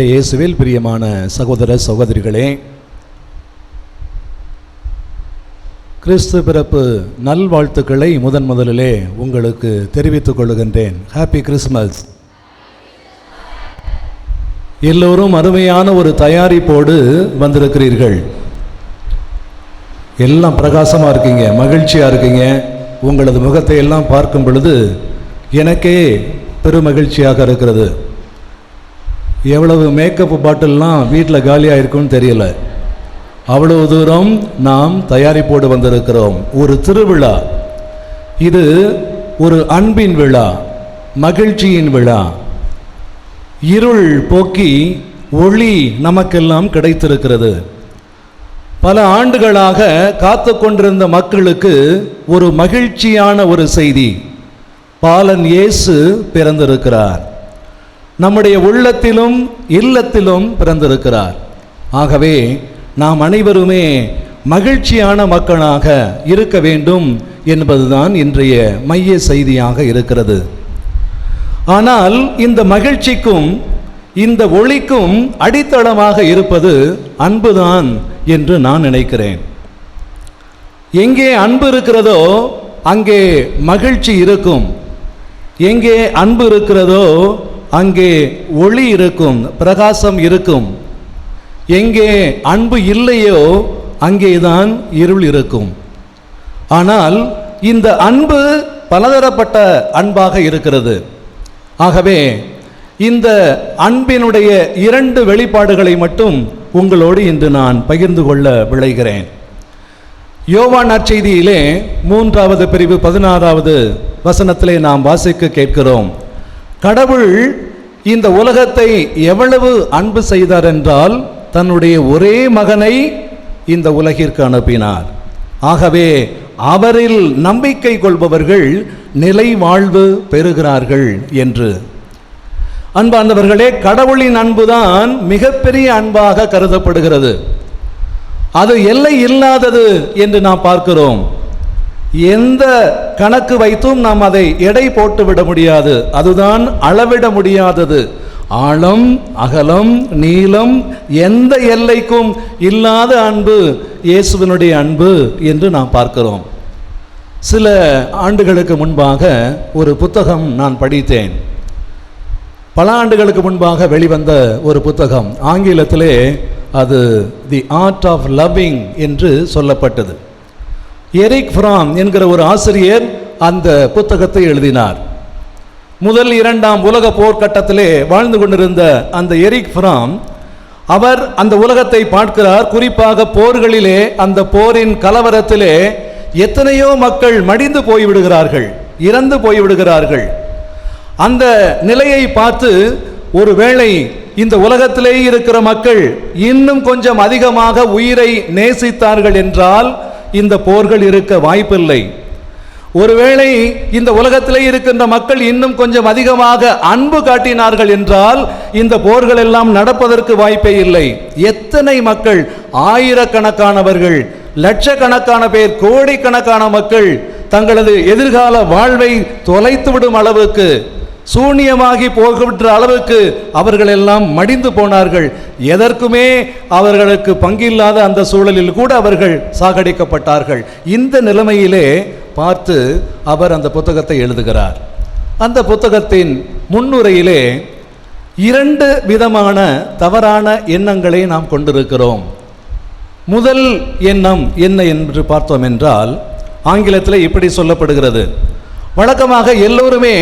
இயேசுவில் பிரியமான சகோதர சகோதரிகளே, கிறிஸ்து பிறப்பு நல்வாழ்த்துக்களை முதலிலே உங்களுக்கு தெரிவித்துக் கொள்கின்றேன். Happy Christmas. எல்லோரும் அருமையான ஒரு தயாரிப்போடு வந்திருக்கிறீர்கள். எல்லாம் பிரகாசமாக இருக்கீங்க, மகிழ்ச்சியாக இருக்கீங்க. உங்களது முகத்தை எல்லாம் பார்க்கும் பொழுது எனக்கே பெருமகிழ்ச்சியாக இருக்கிறது. எவ்வளவு மேக்கப் பாட்டில்லாம் வீட்டில் காலியாக இருக்குன்னு தெரியல. அவ்வளவு தூரம் நாம் தயாரிப்போடு வந்திருக்கிறோம். ஒரு திருவிழா, இது ஒரு அன்பின் விழா, மகிழ்ச்சியின் விழா. இருள் போக்கி ஒளி நமக்கெல்லாம் கிடைத்திருக்கிறது. பல ஆண்டுகளாக காத்து கொண்டிருந்த மக்களுக்கு ஒரு மகிழ்ச்சியான ஒரு செய்தி, பாலன் இயேசு பிறந்திருக்கிறார். நம்முடைய உள்ளத்திலும் இல்லத்திலும் பிறந்திருக்கிறார். ஆகவே நாம் அனைவருமே மகிழ்ச்சியான மக்களாக இருக்க வேண்டும் என்பதுதான் இன்றைய மைய செய்தியாக இருக்கிறது. ஆனால் இந்த மகிழ்ச்சிக்கும் இந்த ஒளிக்கும் அடித்தளமாக இருப்பது அன்புதான் என்று நான் நினைக்கிறேன். எங்கே அன்பு இருக்கிறதோ அங்கே மகிழ்ச்சி இருக்கும். எங்கே அன்பு இருக்கிறதோ அங்கே ஒளி இருக்கும், பிரகாசம் இருக்கும். எங்கே அன்பு இல்லையோ அங்கேதான் இருள் இருக்கும். ஆனால் இந்த அன்பு பலதரப்பட்ட அன்பாக இருக்கிறது. ஆகவே இந்த அன்பினுடைய 2 வெளிப்பாடுகளை மட்டும் உங்களோடு இன்று நான் பகிர்ந்து கொள்ள விளைகிறேன். யோவான் நற்செய்தியிலே 3வது பிரிவு 16வது வசனத்திலே நாம் வாசிக்க கேட்கிறோம். கடவுள் இந்த உலகத்தை எவ்வளவு அன்பு செய்தார் என்றால் தன்னுடைய ஒரே மகனை இந்த உலகிற்கு அனுப்பினார். ஆகவே அவரில் நம்பிக்கை கொள்பவர்கள் நிலை வாழ்வு பெறுகிறார்கள் என்று. அன்பார்ந்தவர்களே, கடவுளின் அன்புதான் மிகப்பெரிய அன்பாக கருதப்படுகிறது. அது எல்லை இல்லாதது என்று நாம் பார்க்கிறோம். எந்த கணக்கு வைத்தும் நாம் அதை எடை போட்டு விட முடியாது. அதுதான் அளவிட முடியாதது. ஆழம், அகலம், நீளம், எந்த எல்லைக்கும் இல்லாத அன்பு இயேசுவினுடைய அன்பு என்று நாம் பார்க்கிறோம். சில ஆண்டுகளுக்கு முன்பாக ஒரு புத்தகம் நான் படித்தேன். பல ஆண்டுகளுக்கு முன்பாக வெளிவந்த ஒரு புத்தகம். ஆங்கிலத்திலே அது தி ஆர்ட் ஆஃப் லவ்விங் என்று சொல்லப்பட்டது. எரிக் ஃப்ராம் என்கிற ஒரு ஆசிரியர் அந்த புத்தகத்தை எழுதினார். முதல் 2ஆம் உலக போர்க்கட்டத்திலே வாழ்ந்து கொண்டிருந்த அந்த எரிக் ஃப்ராம், அவர் அந்த உலகத்தை பார்க்கிறார். குறிப்பாக போர்களிலே, அந்த போரின் கலவரத்திலே எத்தனையோ மக்கள் மடிந்து போய்விடுகிறார்கள், இறந்து போய்விடுகிறார்கள். அந்த நிலையை பார்த்து, ஒருவேளை இந்த உலகத்திலே இருக்கிற மக்கள் இன்னும் கொஞ்சம் அதிகமாக உயிரை நேசித்தார்கள் என்றால் இந்த போர்கள் இருக்க வாய்ப்பில்லை. ஒருவேளை இந்த உலகத்திலே இருக்கின்ற மக்கள் இன்னும் கொஞ்சம் அதிகமாக அன்பு காட்டினார்கள் என்றால் இந்த போர்கள் எல்லாம் நடப்பதற்கு வாய்ப்பே இல்லை. எத்தனை மக்கள், ஆயிரக்கணக்கானவர்கள், லட்சக்கணக்கான பேர், கோடிக்கணக்கான மக்கள் தங்களது எதிர்கால வாழ்வை தொலைத்துவிடும் அளவுக்கு, சூன்யமாகி போகின்ற அளவுக்கு அவர்கள் எல்லாம் மடிந்து போனார்கள். எதற்குமே அவர்களுக்கு பங்கில்லாத அந்த சூழலில் கூட அவர்கள் சாகடிக்கப்பட்டார்கள். இந்த நிலைமையிலே பார்த்து அவர் அந்த புத்தகத்தை எழுதுகிறார். அந்த புத்தகத்தின் முன்னுரையிலே 2 விதமான தவறான எண்ணங்களை நாம் கொண்டிருக்கிறோம். முதல் எண்ணம் என்ன என்று பார்த்தோம் என்றால், ஆங்கிலத்தில் இப்படி சொல்லப்படுகிறது. வழக்கமாக எல்லோருமே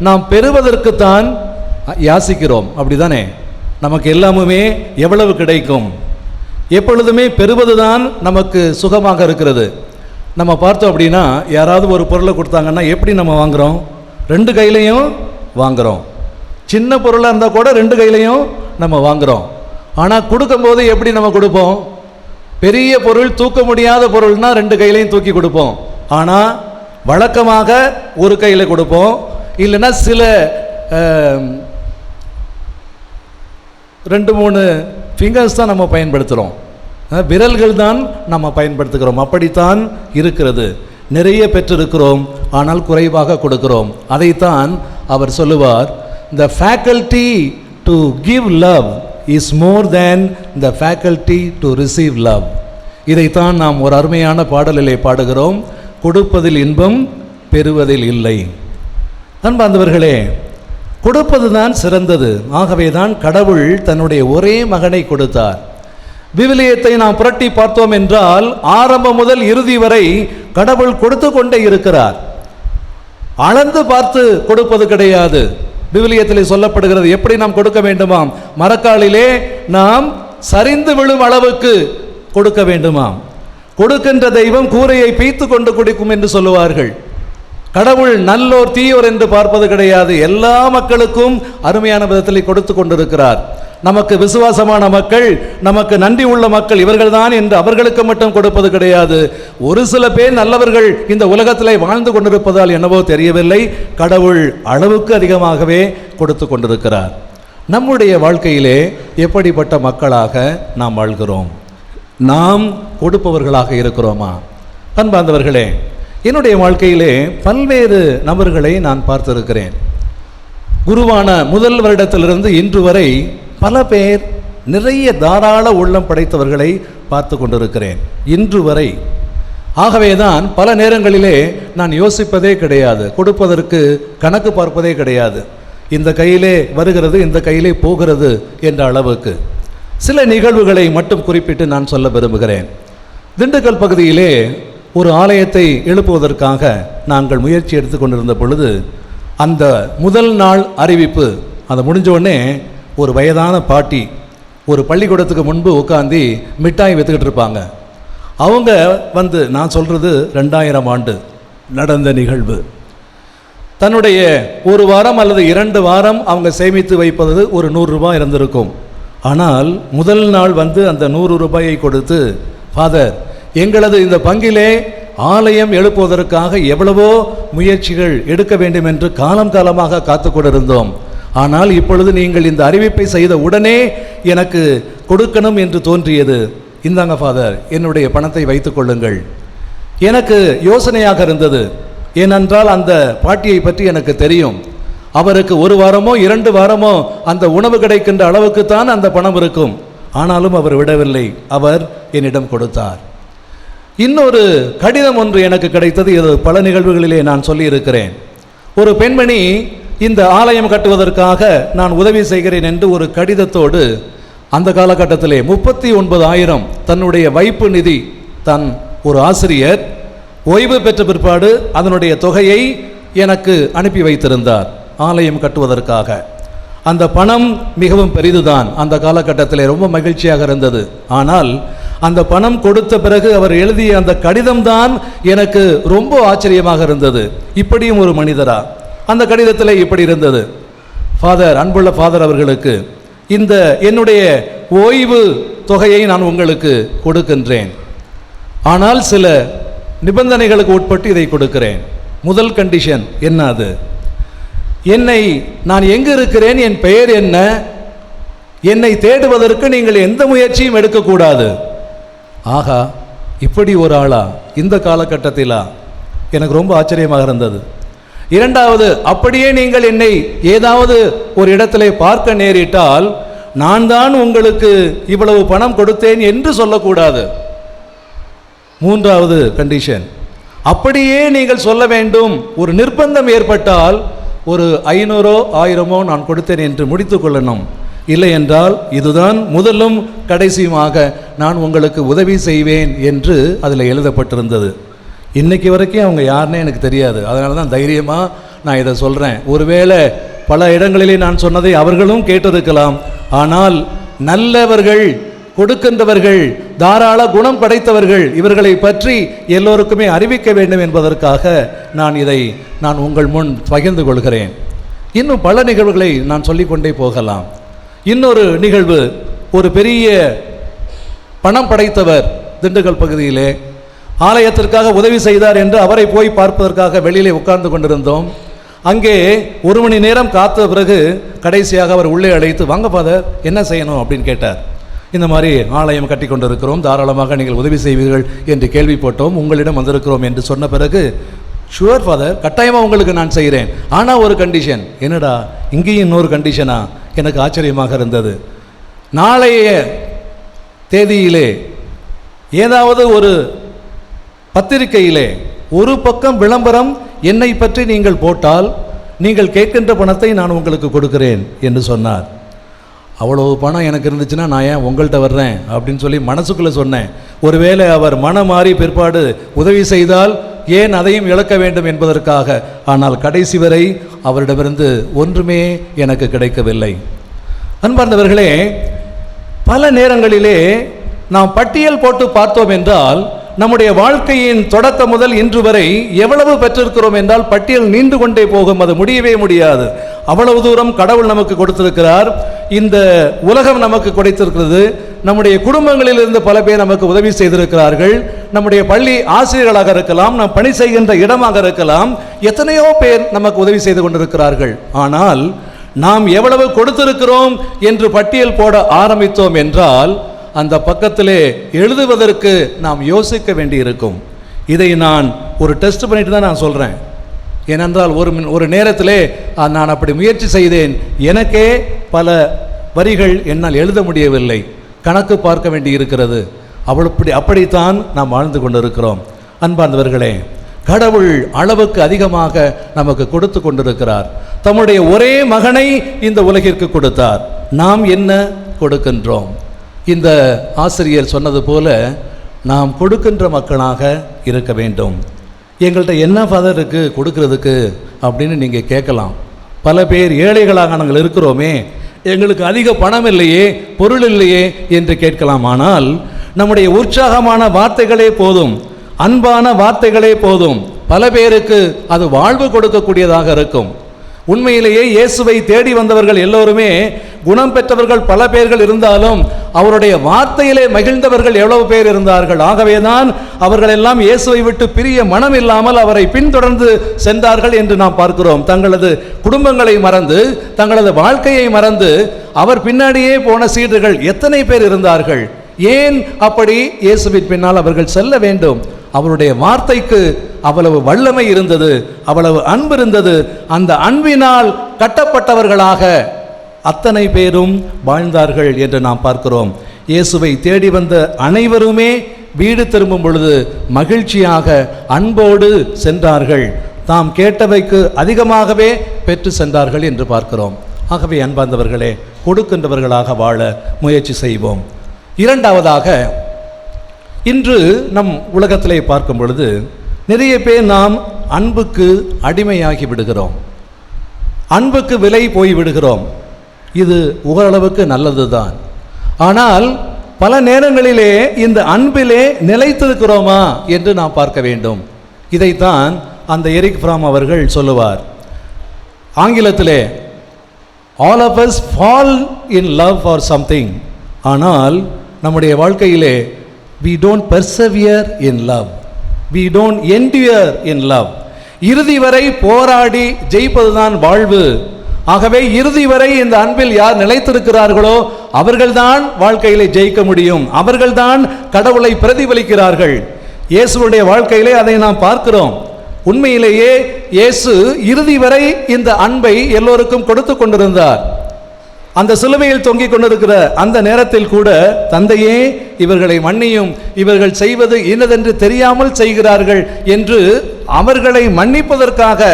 நாம் பெறுவதற்குத்தான் யாசிக்கிறோம், அப்படிதானே? நமக்கு எல்லாமுமே எவ்வளவு கிடைக்கும், எப்பொழுதுமே பெறுவதுதான் நமக்கு சுகமாக இருக்கிறது. நம்ம பார்த்தோம் அப்படின்னா, யாராவது ஒரு பொருளை கொடுத்தாங்கன்னா எப்படி நம்ம வாங்குகிறோம்? 2 கையிலையும் வாங்குகிறோம். சின்ன பொருளாக இருந்தால் கூட 2 கையிலையும் நம்ம வாங்குகிறோம். ஆனால் கொடுக்கும்போது எப்படி நம்ம கொடுப்போம்? பெரிய பொருள், தூக்க முடியாத பொருள்னா 2 கையிலையும் தூக்கி கொடுப்போம். ஆனால் வழக்கமாக ஒரு கையில் கொடுப்போம். இல்லைன்னா சில 2-3 ஃபிங்கர்ஸ் தான் நம்ம பயன்படுத்துகிறோம், விரல்கள் தான் நம்ம பயன்படுத்துகிறோம். அப்படித்தான் இருக்கிறது. நிறைய பெற்றிருக்கிறோம், ஆனால் குறைவாக கொடுக்கிறோம். அதைத்தான் அவர் சொல்லுவார், the faculty to give love is more than the faculty to receive love. இதைத்தான் நாம் ஒரு அருமையான பாடலிலே பாடுகிறோம், கொடுப்பதில் இன்பம் பெறுவதில் இல்லை. அன்பார்ந்தவர்களே, கொடுப்பது தான் சிறந்தது. ஆகவே தான் கடவுள் தன்னுடைய ஒரே மகனை கொடுத்தார். விவிலியத்தை நாம் புரட்டி பார்த்தோம் என்றால் ஆரம்பம் முதல் இறுதி வரை கடவுள் கொடுத்து கொண்டே இருக்கிறார். அளந்து பார்த்து கொடுப்பது கிடையாது. விவிலியத்தில் சொல்லப்படுகிறது எப்படி நாம் கொடுக்க வேண்டுமாம், மரக்காலிலே நாம் சரிந்து விழும் அளவுக்கு கொடுக்க வேண்டுமாம். கொடுக்கின்ற தெய்வம் கூரையை பீத்து கொண்டு கொடுக்கும் என்று சொல்லுவார்கள். கடவுள் நல்லோர் தீயோர் என்று பார்ப்பது கிடையாது. எல்லா மக்களுக்கும் அருமையான விதத்தில் கொடுத்து கொண்டிருக்கிறார். நமக்கு விசுவாசமான மக்கள், நமக்கு நன்றி உள்ள மக்கள் இவர்கள்தான் என்று அவர்களுக்கு மட்டும் கொடுப்பது கிடையாது. ஒரு சில பேர் நல்லவர்கள் இந்த உலகத்திலே வாழ்ந்து கொண்டிருப்பதால் என்னவோ தெரியவில்லை, கடவுள் அளவுக்கு அதிகமாகவே கொடுத்து கொண்டிருக்கிறார். நம்முடைய வாழ்க்கையிலே எப்படிப்பட்ட மக்களாக நாம் வாழ்கிறோம்? நாம் கொடுப்பவர்களாக இருக்கிறோமா? அன்பார்ந்தவர்களே, என்னுடைய வாழ்க்கையிலே பல்வேறு நபர்களை நான் பார்த்திருக்கிறேன். குருவான முதல் வருடத்திலிருந்து இன்று வரை பல பேர் நிறைய தாராள உள்ளம் படைத்தவர்களை பார்த்து கொண்டிருக்கிறேன் இன்று வரை. ஆகவேதான் பல நேரங்களிலே நான் யோசிப்பதே கிடையாது, கொடுப்பதற்கு கணக்கு பார்ப்பதே கிடையாது. இந்த கையிலே வருகிறது, இந்த கையிலே போகிறது என்ற அளவுக்கு. சில நிகழ்வுகளை மட்டும் குறிப்பிட்டு நான் சொல்ல விரும்புகிறேன். திண்டுக்கல் பகுதியிலே ஒரு ஆலயத்தை எழுப்புவதற்காக நாங்கள் முயற்சி எடுத்து கொண்டிருந்த பொழுது, அந்த முதல் நாள் அறிவிப்பு அதை முடிஞ்ச உடனே ஒரு வயதான பாட்டி ஒரு பள்ளிக்கூடத்துக்கு முன்பு உட்காந்து மிட்டாய் விற்றுக்கிட்டு இருப்பாங்க. அவங்க வந்து, நான் சொல்கிறது 2000 ஆண்டு நடந்த நிகழ்வு. தன்னுடைய ஒரு வாரம் அல்லது 2 வாரம் அவங்க சேமித்து வைப்பது ஒரு 100 ரூபாய் இருந்திருக்கும். ஆனால் முதல் நாள் வந்து அந்த 100 ரூபாயை கொடுத்து, ஃபாதர், எங்களது இந்த பங்கிலே ஆலயம் எழுப்புவதற்காக எவ்வளவோ முயற்சிகள் எடுக்க வேண்டும் என்று காலம் காலமாக காத்து கொண்டிருந்தோம். ஆனால் இப்பொழுது நீங்கள் இந்த அறிவிப்பை செய்த உடனே எனக்கு கொடுக்கணும் என்று தோன்றியது. இந்தாங்க ஃபாதர், என்னுடைய பணத்தை வைத்துக் கொள்ளுங்கள். எனக்கு யோசனையாக இருந்தது. ஏனென்றால் அந்த பாட்டியை பற்றி எனக்கு தெரியும். அவருக்கு 1 வாரமோ 2 வாரமோ அந்த உணவு கிடைக்கின்ற அளவுக்குத்தான் அந்த பணம் இருக்கும். ஆனாலும் அவர் விடவில்லை, அவர் என்னிடம் கொடுத்தார். இன்னொரு கடிதம் ஒன்று எனக்கு கிடைத்தது. இது பல நிகழ்வுகளிலே நான் சொல்லியிருக்கிறேன். ஒரு பெண்மணி இந்த ஆலயம் கட்டுவதற்காக நான் உதவி செய்கிறேன் என்று ஒரு கடிதத்தோடு அந்த காலகட்டத்திலே 39,000 தன்னுடைய வைப்பு நிதி, தன் ஒரு ஆசிரியர் ஓய்வு பெற்ற பிற்பாடு அதனுடைய தொகையை எனக்கு அனுப்பி வைத்திருந்தார் ஆலயம் கட்டுவதற்காக. அந்த பணம் மிகவும் பெரிதுதான். அந்த காலகட்டத்தில் ரொம்ப மகிழ்ச்சியாக இருந்தது. ஆனால் அந்த பணம் கொடுத்த பிறகு அவர் எழுதிய அந்த கடிதம்தான் எனக்கு ரொம்ப ஆச்சரியமாக இருந்தது. இப்படியும் ஒரு மனிதரா? அந்த கடிதத்தில் இப்படி இருந்தது: ஃபாதர், அன்புள்ள ஃபாதர் அவர்களுக்கு இந்த என்னுடைய ஓய்வு தொகையை நான் உங்களுக்கு கொடுக்கின்றேன். ஆனால் சில நிபந்தனைகளுக்கு உட்பட்டு இதை கொடுக்கிறேன். முதல் கண்டிஷன் என்ன? அது என்னை, நான் எங்கு இருக்கிறேன், என் பெயர் என்ன, என்னை தேடுவதற்கு நீங்கள் எந்த முயற்சியும் எடுக்கக்கூடாது. ஆகா, இப்படி ஒரு ஆளா இந்த காலகட்டத்திலா? எனக்கு ரொம்ப ஆச்சரியமாக இருந்தது. இரண்டாவது, அப்படியே நீங்கள் என்னை ஏதாவது ஒரு இடத்திலே பார்க்க நேரிட்டால் நான் தான் உங்களுக்கு இவ்வளவு பணம் கொடுத்தேன் என்று சொல்லக்கூடாது. மூன்றாவது கண்டிஷன், அப்படியே நீங்கள் சொல்ல வேண்டும். ஒரு நிர்பந்தம் ஏற்பட்டால் ஒரு 500 1000 நான் கொடுத்தேன் என்று முடித்து கொள்ளணும். இல்லை என்றால் இதுதான் முதலும் கடைசியுமாக நான் உங்களுக்கு உதவி செய்வேன் என்று அதில் எழுதப்பட்டிருந்தது. இன்னைக்கு வரைக்கும் அவங்க யாருன்னே எனக்கு தெரியாது. அதனால தான் தைரியமாக நான் இதை சொல்கிறேன். ஒருவேளை பல இடங்களிலே நான் சொன்னதை அவர்களும் கேட்டிருக்கலாம். ஆனால் நல்லவர்கள், கொடுக்கின்றவர்கள், தாராள குணம் படைத்தவர்கள், இவர்களை பற்றி எல்லோருக்குமே அறிவிக்க வேண்டும் என்பதற்காக நான் உங்கள் முன் பகிர்ந்து கொள்கிறேன். இன்னும் பல நிகழ்வுகளை நான் சொல்லிக்கொண்டே போகலாம். இன்னொரு நிகழ்வு, ஒரு பெரிய பணம் படைத்தவர் திண்டுக்கல் பகுதியிலே ஆலயத்திற்காக உதவி செய்தார் என்று அவரை போய் பார்ப்பதற்காக வெளியிலே உட்கார்ந்து கொண்டிருந்தோம். அங்கே 1 மணி நேரம் காத்த பிறகு கடைசியாக அவர் உள்ளே அழைத்து, வாங்க ஃபாதர், என்ன செய்யணும் அப்படின்னு கேட்டார். இந்த மாதிரி ஆலயம் கட்டி கொண்டிருக்கிறோம், தாராளமாக நீங்கள் உதவி செய்வீர்கள் என்று கேள்விப்பட்டோம், உங்களிடம் வந்திருக்கிறோம் என்று சொன்ன பிறகு, ஷுவர் ஃபாதர், கட்டாயமாக உங்களுக்கு நான் செய்கிறேன். ஆனால் ஒரு கண்டிஷன். என்னடா, இங்கேயும் இன்னொரு கண்டிஷனா? எனக்கு ஆச்சரியமாக இருந்தது. நாளைய தேதியிலே ஏதாவது ஒரு பத்திரிகையிலே ஒரு பக்கம் விளம்பரம் என்னை பற்றி நீங்கள் போட்டால் நீங்கள் கேட்கின்ற பணத்தை நான் உங்களுக்கு கொடுக்கிறேன் என்று சொன்னார். அவ்வளவு பணம் எனக்கு இருந்துச்சுன்னா நான் ஏன் உங்கள்கிட்ட வர்றேன் அப்படின்னு சொல்லி மனசுக்குள்ளே சொன்னேன். ஒருவேளை அவர் மனம் மாறி பிற்பாடு உதவி செய்தால் ஏன் அதையும் இழக்க வேண்டும் என்பதற்காக. ஆனால் கடைசி வரை அவரிடமிருந்து ஒன்றுமே எனக்கு கிடைக்கவில்லை. அன்பார்ந்தவர்களே, பல நேரங்களிலே நாம் பட்டியல் போட்டு பார்த்தோம் என்றால் நம்முடைய வாழ்க்கையின் தொடக்கம் முதல் இன்று வரை எவ்வளவு பெற்றிருக்கிறோம் என்றால் பட்டியல் நீண்டு கொண்டே போகும், அது முடியவே முடியாது. அவ்வளவு தூரம் கடவுள் நமக்கு கொடுத்திருக்கிறார். இந்த உலகம் நமக்கு கொடுத்திருக்கிறது. நம்முடைய குடும்பங்களில் இருந்து பல பேர் நமக்கு உதவி செய்திருக்கிறார்கள். நம்முடைய பள்ளி ஆசிரியர்களாக இருக்கலாம், நாம் பணி செய்கின்ற இடமாக இருக்கலாம், எத்தனையோ பேர் நமக்கு உதவி செய்து கொண்டிருக்கிறார்கள். ஆனால் நாம் எவ்வளவு கொடுத்திருக்கிறோம் என்று பட்டியல் போட ஆரம்பித்தோம் என்றால் அந்த பக்கத்திலே எழுதுவதற்கு நாம் யோசிக்க வேண்டியிருக்கும். இதை நான் ஒரு டெஸ்ட் பண்ணிட்டு தான் நான் சொல்கிறேன். ஏனென்றால் ஒரு நேரத்திலே நான் அப்படி முயற்சி செய்தேன். எனக்கே பல வரிகள் என்னால் எழுத முடியவில்லை, கணக்கு பார்க்க வேண்டி இருக்கிறது. அப்படித்தான் நாம் வாழ்ந்து கொண்டிருக்கிறோம். அன்பார்ந்தவர்களே, கடவுள் அளவுக்கு அதிகமாக நமக்கு கொடுத்து கொண்டிருக்கிறார். தம்முடைய ஒரே மகனை இந்த உலகிற்கு கொடுத்தார். நாம் என்ன கொடுக்கின்றோம்? இந்த ஆசிரியர் சொன்னது போல நாம் கொடுக்கின்ற மக்களாக இருக்க வேண்டும். எங்கள்கிட்ட என்ன ஃபாதர் இருக்குது கொடுக்கறதுக்கு அப்படின்னு நீங்கள் கேட்கலாம். பல பேர் ஏழைகளாக நாங்கள் இருக்கிறோமே, எங்களுக்கு அதிக பணம் இல்லையே, பொருள் இல்லையே என்று கேட்கலாம். ஆனால் நம்முடைய உற்சாகமான வார்த்தைகளே போதும், அன்பான வார்த்தைகளே போதும். பல பேருக்கு அது வாழ்வு கொடுக்கக்கூடியதாக இருக்கும். உண்மையிலேயே இயேசுவை தேடி வந்தவர்கள் எல்லோருமே குணம் பெற்றவர்கள் பல பேர்கள் இருந்தாலும் அவருடைய வார்த்தையிலே மகிழ்ந்தவர்கள் எவ்வளவு பேர் இருந்தார்கள். ஆகவேதான் அவர்கள் எல்லாம் இயேசுவை விட்டு பிரிய மனம் இல்லாமல் அவரை பின்தொடர்ந்து சென்றார்கள் என்று நாம் பார்க்கிறோம். தங்களது குடும்பங்களை மறந்து, தங்களது வாழ்க்கையை மறந்து அவர் பின்னாடியே போன சீடர்கள் எத்தனை பேர் இருந்தார்கள். ஏன் அப்படி இயேசுவின் பின்னால் அவர்கள் செல்ல வேண்டும்? அவருடைய வார்த்தைக்கு அவ்வளவு வல்லமை இருந்தது, அவ்வளவு அன்பு இருந்தது. அந்த அன்பினால் கட்டப்பட்டவர்களாக அத்தனை பேரும் வாழ்ந்தார்கள் என்று நாம் பார்க்கிறோம். இயேசுவை தேடி வந்த அனைவருமே வீடு திரும்பும் பொழுது மகிழ்ச்சியாக அன்போடு சென்றார்கள். தாம் கேட்டவைக்கு அதிகமாகவே பெற்று சென்றார்கள் என்று பார்க்கிறோம். ஆகவே அன்பார்ந்தவர்களே, கொடுக்கின்றவர்களாக வாழ முயற்சி செய்வோம். இரண்டாவதாக, இன்று நம் உலகத்திலே பார்க்கும் பொழுது நிறைய பேர் நாம் அன்புக்கு அடிமையாகி விடுகிறோம், அன்புக்கு விலை போய் விடுகிறோம். இது ஓரளவுக்கு நல்லது தான். ஆனால் பல நேரங்களிலே இந்த அன்பிலே நிலைத்திருக்கிறோமா என்று நாம் பார்க்க வேண்டும். இதைத்தான் அந்த எரிக் ஃப்ராம் அவர்கள் சொல்லுவார். ஆங்கிலத்திலே all of us fall in love for something, ஆனால் நம்முடைய வாழ்க்கையிலே we don't persevere in love, we don't endure in love. இறுதி வரை போராடி ஜெயிப்பதுதான் வாழ்வு. ஆகவே இறுதி வரை இந்த அன்பில் யார் நிலைத்திருக்கிறார்களோ அவர்கள்தான் வாழ்க்கையிலே ஜெயிக்க முடியும், அவர்கள்தான் கடவுளை பிரதிபலிக்கிறார்கள். இயேசுடைய வாழ்க்கையிலே அதை நாம் பார்க்கிறோம். உண்மையிலேயே இயேசு இறுதி வரை இந்த அன்பை எல்லோருக்கும் கொடுத்து கொண்டிருந்தார். அந்த சிலுவையில் தொங்கிக் கொண்டிருக்கிற அந்த நேரத்தில் கூட, தந்தையே இவர்களை மன்னியும், இவர்கள் செய்வது இன்னதென்று தெரியாமல் செய்கிறார்கள் என்று அவர்களை மன்னிப்பதற்காக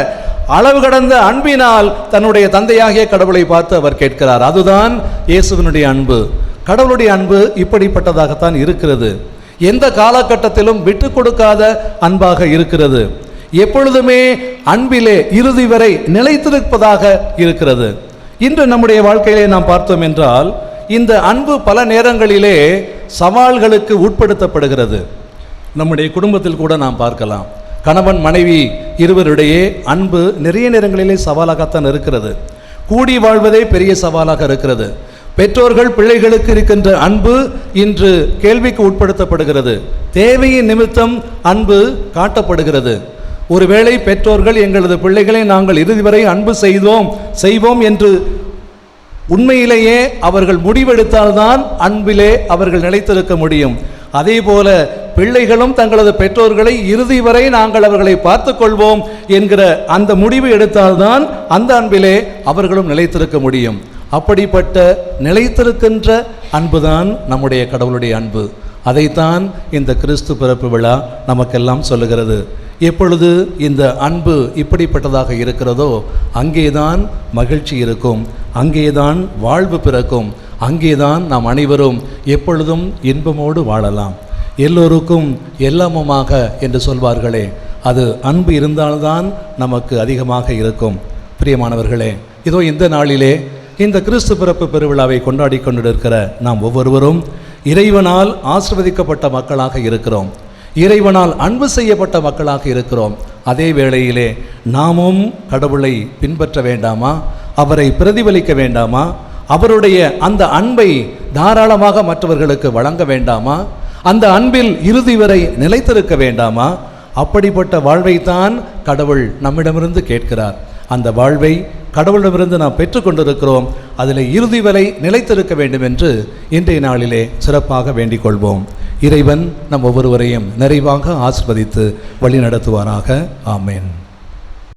அளவு கடந்த அன்பினால் தன்னுடைய தந்தையாகிய கடவுளை பார்த்து அவர் கேட்கிறார். அதுதான் இயேசுவினுடைய அன்பு. கடவுளுடைய அன்பு இப்படிப்பட்டதாகத்தான் இருக்கிறது. எந்த காலகட்டத்திலும் விட்டு கொடுக்காத அன்பாக இருக்கிறது. எப்பொழுதுமே அன்பிலே இறுதி வரை நிலைத்திருப்பதாக இருக்கிறது. இன்று நம்முடைய வாழ்க்கையிலே நாம் பார்த்தோம் என்றால் இந்த அன்பு பல நேரங்களிலே சவால்களுக்கு உட்படுத்தப்படுகிறது. நம்முடைய குடும்பத்தில் கூட நாம் பார்க்கலாம். கணவன் மனைவி இருவருடைய அன்பு நிறைய நேரங்களிலே சவாலாகத்தான் இருக்கிறது. கூடி வாழ்வதே பெரிய சவாலாக இருக்கிறது. பெற்றோர்கள் பிள்ளைகளுக்கு இருக்கின்ற அன்பு இன்று கேள்விக்கு உட்படுத்தப்படுகிறது. தேவையின் நிமித்தம் அன்பு காட்டப்படுகிறது. ஒருவேளை பெற்றோர்கள் எங்களது பிள்ளைகளை நாங்கள் இறுதி வரை அன்பு செய்வோம் என்று உண்மையிலேயே அவர்கள் முடிவெடுத்தால்தான் அன்பிலே அவர்கள் நிலைத்திருக்க முடியும். அதே போல பிள்ளைகளும் தங்களது பெற்றோர்களை இறுதி வரை நாங்கள் அவர்களை பார்த்து கொள்வோம் என்கிற அந்த முடிவு எடுத்தால்தான் அந்த அன்பிலே அவர்களும் நிலைத்திருக்க முடியும். அப்படிப்பட்ட நிலைத்திருக்கின்ற அன்புதான் நம்முடைய கடவுளுடைய அன்பு. அதைத்தான் இந்த கிறிஸ்து பிறப்பு விழா நமக்கெல்லாம் சொல்லுகிறது. எப்பொழுது இந்த அன்பு இப்படிப்பட்டதாக இருக்கிறதோ அங்கேதான் மகிழ்ச்சி இருக்கும், அங்கேதான் வாழ்வு பிறக்கும், அங்கேதான் நாம் அனைவரும் எப்பொழுதும் இன்பமோடு வாழலாம். எல்லோருக்கும் எல்லாமுமாக என்று சொல்வார்களே, அது அன்பு இருந்தால்தான் நமக்கு அதிகமாக இருக்கும். பிரியமானவர்களே, இதோ இந்த நாளிலே இந்த கிறிஸ்து பிறப்பு பெருவிழாவை கொண்டாடி கொண்டிருக்கிற நாம் ஒவ்வொருவரும் இறைவனால் ஆசீர்வதிக்கப்பட்ட மக்களாக இருக்கிறோம், இறைவனால் அன்பு செய்யப்பட்ட மக்களாக இருக்கிறோம். அதே வேளையிலே நாமும் கடவுளை பின்பற்ற வேண்டாமா? அவரை பிரதிபலிக்க வேண்டாமா? அவருடைய அந்த அன்பை தாராளமாக மற்றவர்களுக்கு வழங்க வேண்டாமா? அந்த அன்பில் இறுதி வரை நிலைத்திருக்க வேண்டாமா? அப்படிப்பட்ட வாழ்வைத்தான் கடவுள் நம்மிடமிருந்து கேட்கிறார். அந்த வாழ்வை கடவுளிடமிருந்து நாம் பெற்றுக்கொண்டிருக்கிறோம். அதில் இறுதி வரை நிலைத்திருக்க வேண்டும் என்று இன்றைய நாளிலே சிறப்பாக வேண்டிக் கொள்வோம். இறைவன் நம் ஒவ்வொருவரையும் நிறைவாக ஆசீர்வதித்து வழி நடத்துவாராக. ஆமென்.